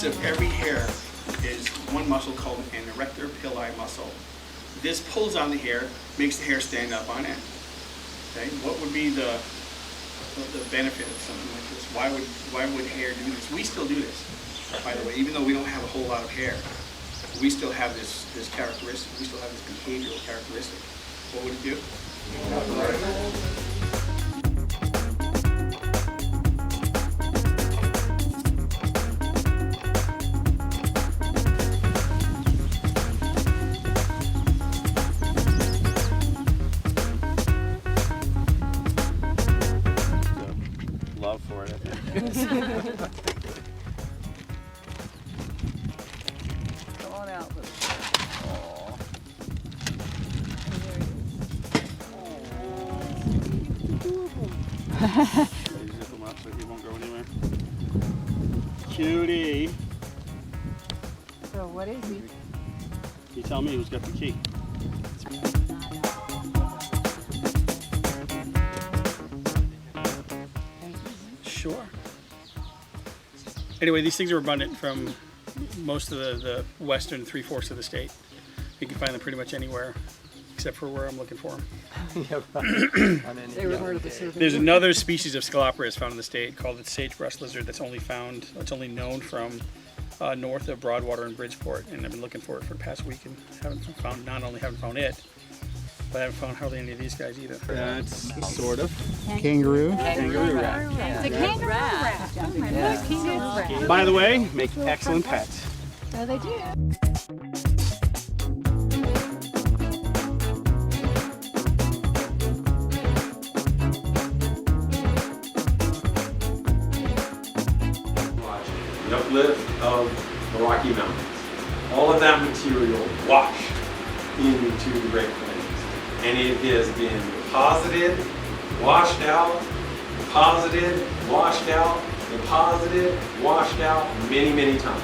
Of every hair is one muscle called an erector pili muscle. This pulls on the hair, makes the hair stand up on end. Okay, what would be the benefit of something like this? Why would hair do this? We still do this, by the way, even though we don't have a whole lot of hair. We still have this characteristic. We still have this behavioral characteristic. What would it do? Love for it, I think. Come on out, little. Aw. Zip him up so he won't go anywhere. Cutie. So what is he? You tell me who's got the key. Sure. Anyway, these things are abundant from most of the western 3/4 of the state. You can find them pretty much anywhere, except for where I'm looking for them. They were part of the survey. There's another species of Scalopris found in the state called the sagebrush lizard that's only known from north of Broadwater and Bridgeport, and I've been looking for it for the past week and not only haven't found it, but I haven't found hardly any of these guys either. That's sort of. Kangaroo. Kangaroo rat. It's a kangaroo rat. Kangaroo rat. By the way, make excellent pets. Oh, they do. The uplift of the Rocky Mountains. All of that material washed into the Great Plains. And it has been deposited, washed out, deposited, washed out, deposited, washed out many, many times.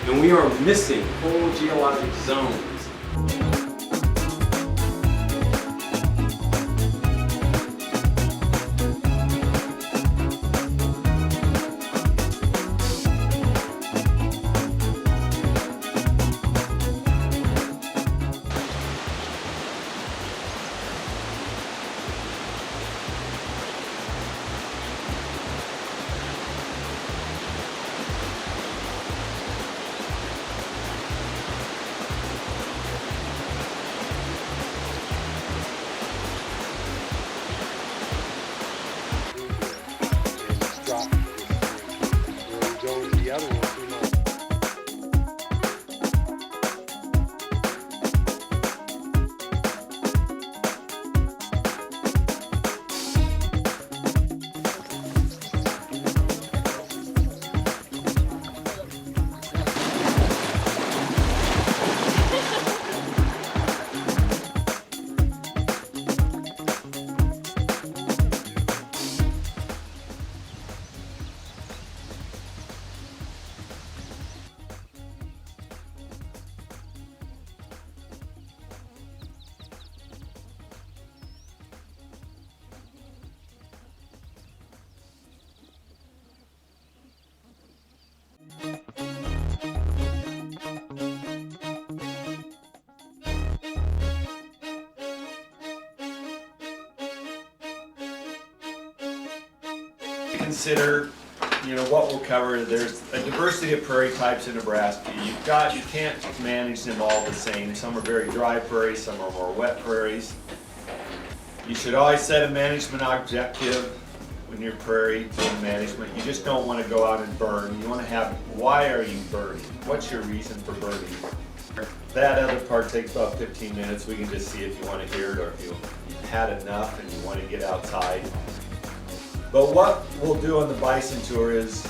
And we are missing whole geologic zones. Consider, what we'll cover. There's a diversity of prairie types in Nebraska. You can't manage them all the same. Some are very dry prairies, some are more wet prairies. You should always set a management objective when you're prairie management. You just don't want to go out and burn. You want to have, why are you burning? What's your reason for burning? That other part takes about 15 minutes. We can just see if you want to hear it or if you've had enough and you want to get outside. But what we'll do on the bison tour is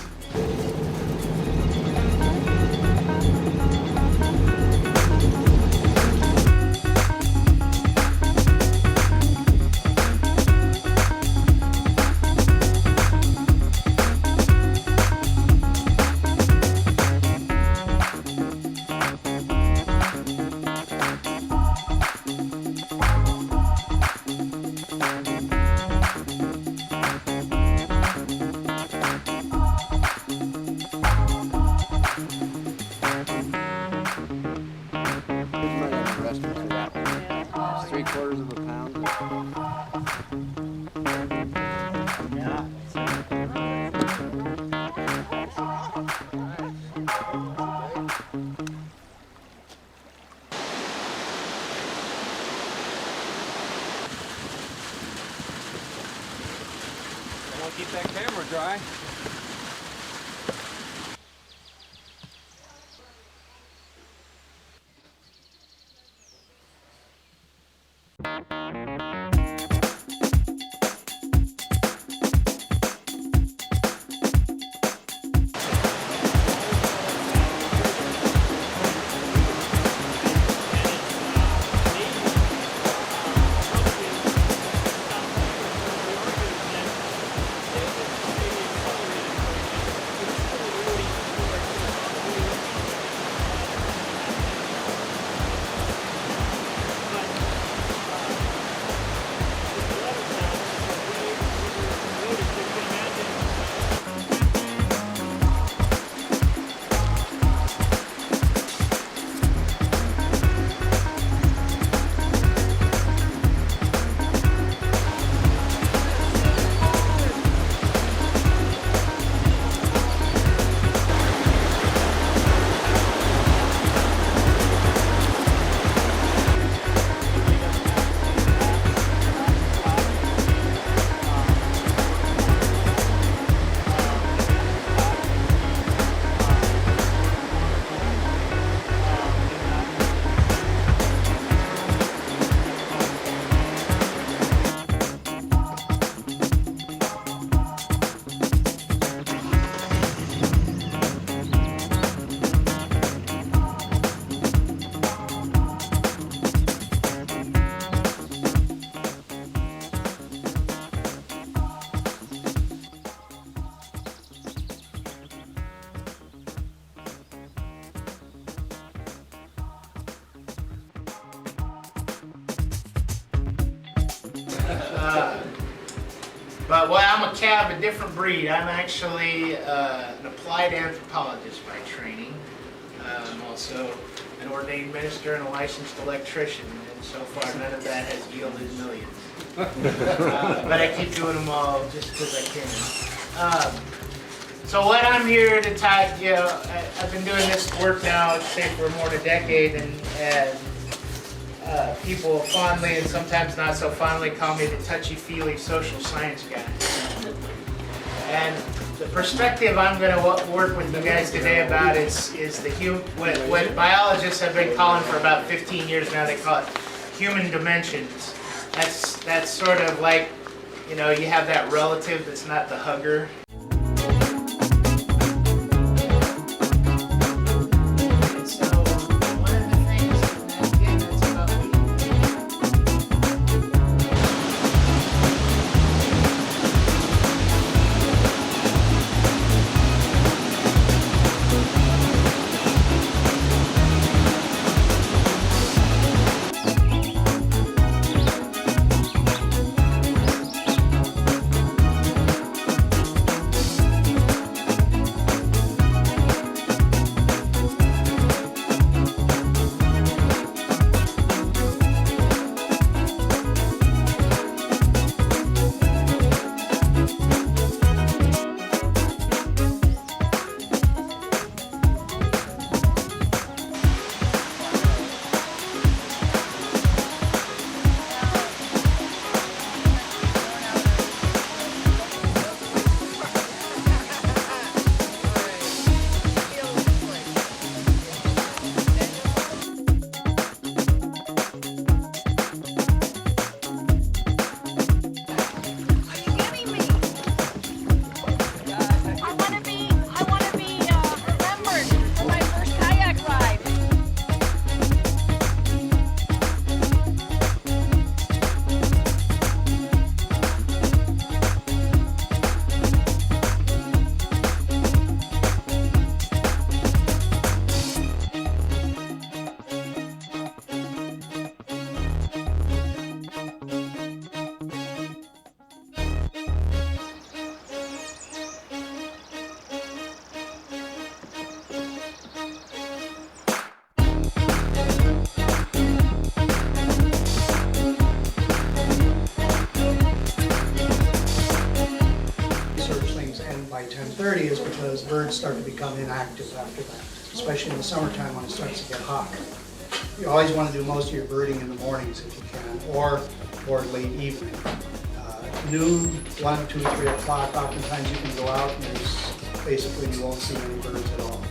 that camera dry. But well, I'm a cab, a different breed. I'm actually an applied anthropologist by training. I'm also an ordained minister and a licensed electrician, and so far none of that has yielded millions. But I keep doing them all just because I can. So what I'm here to talk, you know, I've been doing this work now, I'd say for more than a decade, and people fondly and sometimes not so fondly call me the touchy-feely social science guy. And the perspective I'm going to work with you guys today about is what biologists have been calling for about 15 years now. They call it human dimensions. That's sort of like, you know, you have that relative that's not the hugger. By 10:30 is because birds start to become inactive after that, especially in the summertime when it starts to get hot. You always want to do most of your birding in the mornings if you can, or late evening. noon, 1, 2, 3 o'clock, oftentimes you can go out and there's, basically you won't see any birds at all.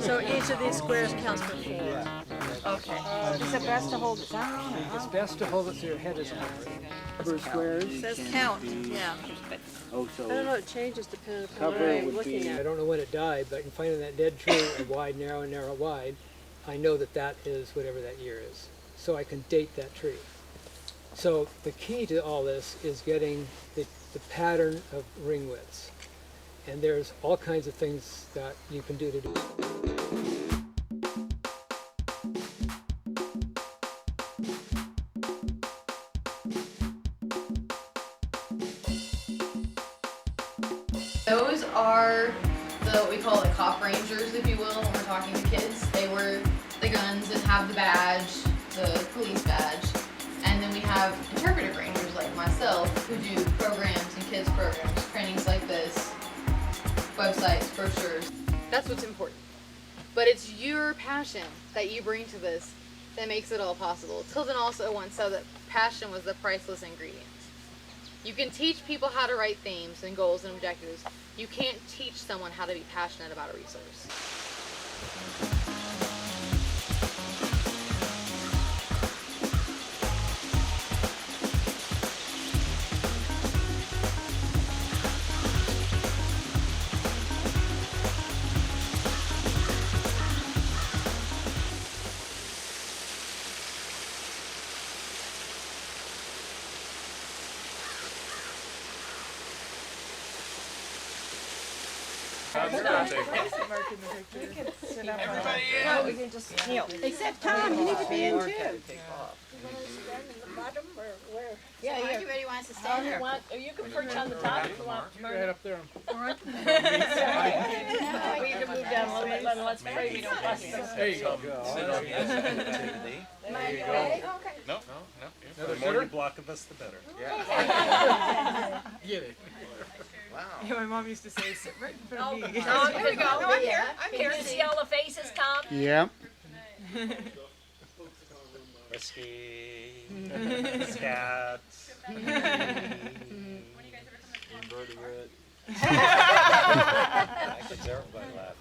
So each of these squares counts for 4. Okay. Is it best to hold it down? It's best to hold it so your head is up. For squares. It says count, yeah. Oh, I don't know, so it changes depending upon Cover what I'm would looking be- I at. don't know when it died, but in finding that dead tree, a wide, narrow, wide, I know that that is whatever that year is. So I can date that tree. So the key to all this is getting the pattern of ring widths. And there's all kinds of things that you can do to do. Those are what we call the cop rangers, if you will, when we're talking to kids. They wear the guns and have the badge, the police badge. And then we have interpretive rangers like myself who do programs and kids programs, trainings like this, websites, brochures. That's what's important. But it's your passion that you bring to this that makes it all possible. Tilden also once said that passion was the priceless ingredient. You can teach people how to write themes and goals and objectives. You can't teach someone how to be passionate about a resource. No, we can just kneel. Except Tom, you need to be in too. Yeah, everybody wants to stand there. You can perch on the top if you want. Right up there. We can move down a little bit, but let's pray we don't bust them. There you go. The more you block of us, the better. Get it. Yeah, my mom used to say, sit right in front of me. Oh, here we go. I'm here. I'm here to see all the faces, Tom. yeah. Whiskey, cats. Invertebrate. I could everybody laugh.